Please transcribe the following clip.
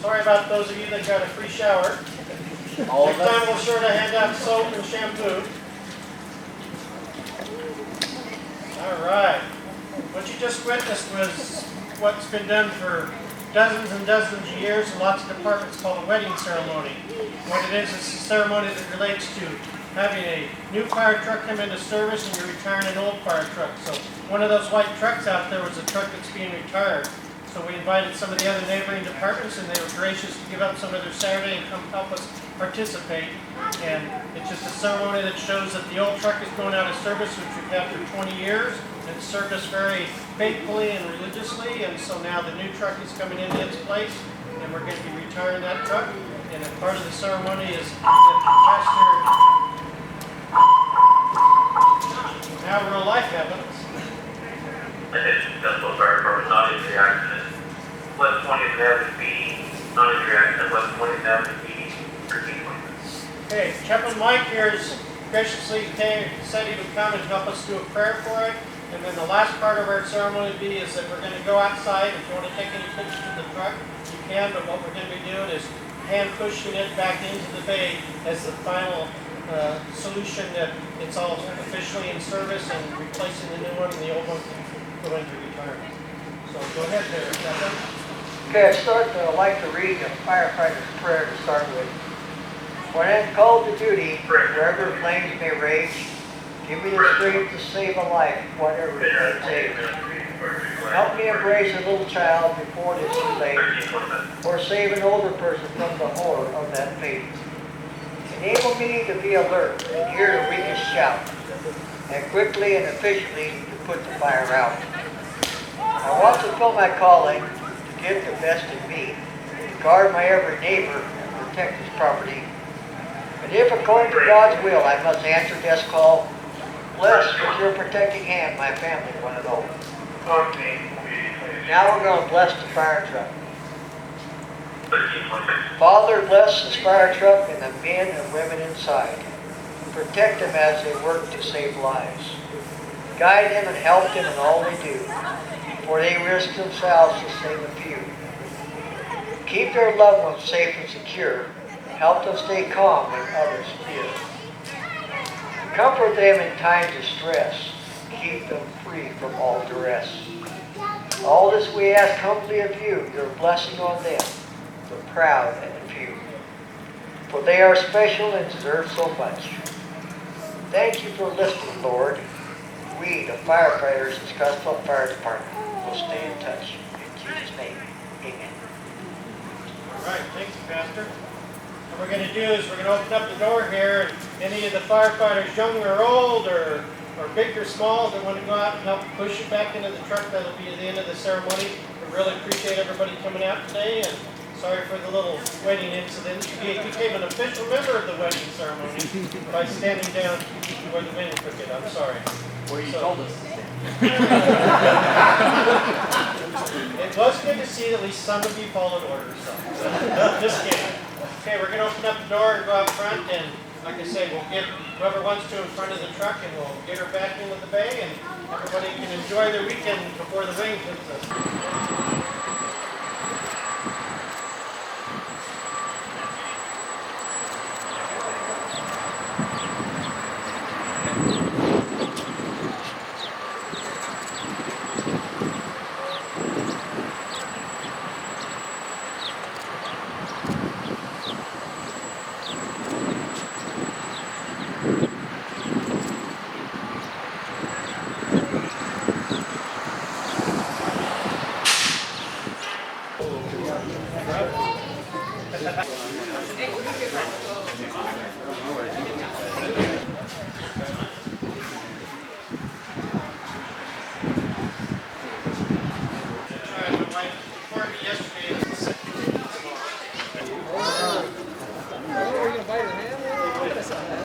Sorry about those of you that got a free shower. Next time we'll sure to hand out soap and shampoo. All right. What you just witnessed was what's been done for dozens and dozens of years in lots of departments called a wedding ceremony. What it is a ceremony that relates to having a new fire truck come into service and you're retiring an old fire truck. So one of those white trucks out there was a truck that's being retired. So we invited some of the other neighboring departments and they were gracious to give up some of their Saturday and come help us participate. And it's just a ceremony that shows that the old truck is going out of service, which we've had for 20 years. And it's served us very faithfully and religiously. And so now the new truck is coming into its place and we're going to be retiring that truck. And a part of the ceremony is that Pastor, now real life evidence. Attention, Central Fire Department, non-injury accident. West 20th Avenue PD, non-injury accident, West 20th Avenue PD, 1320. Okay, Chaplain Mike here has graciously said he would come and help us do a prayer for it. And then the last part of our ceremony is that we're going to go outside. If you want to take any pictures of the truck, you can, but what we're going to be doing is hand pushing it back into the bay as the final solution that it's all officially in service and replacing the new one and the old one can go into retirement. So go ahead there, Chaplain. Okay, I'd like to read the firefighter's prayer to start with. When I'm called to duty, wherever flames may rage, give me the strength to save a life, whatever it may take. Help me embrace a little child before it is too late, or save an older person from the horror of that fate. Enable me to be alert and hear the weakest shout, and quickly and efficiently to put the fire out. I want to fulfill my calling to give the best in me, to guard my every neighbor and protect his property. And if according to God's will I must answer death's call, bless with your protecting hand my family one and all. Now we're going to bless the fire truck. Father, bless this fire truck and the men and women inside. Protect them as they work to save lives. Guide them and help them in all they do, for they risk themselves to save a few. Keep their loved ones safe and secure. Help them stay calm when others fear. Comfort them in times of stress. Keep them free from all duress. All this we ask humbly of you, your blessing on them, the proud and the few. For they are special and deserve so much. Thank you for listening, Lord. We, the firefighters in Scottsville Fire Department, will stay in touch. In Jesus' name, amen. All right, thank you, Pastor. What we're going to do is we're going to open up the door here, and any of the firefighters, young or old, or big or small, that want to go out and help push it back into the truck, that'll be at the end of the ceremony. We really appreciate everybody coming out today, and sorry for the little wedding incident. You became an official member of the wedding ceremony by standing down where the wind took it. I'm sorry. Where you told us to stand. It was good to see that at least some of you followed orders. So. Just kidding. Okay, we're going to open up the door and go out front, and like I say, we'll get whoever wants to in front of the truck, and we'll get her back into the bay, and everybody can enjoy their weekend before the rain hits us.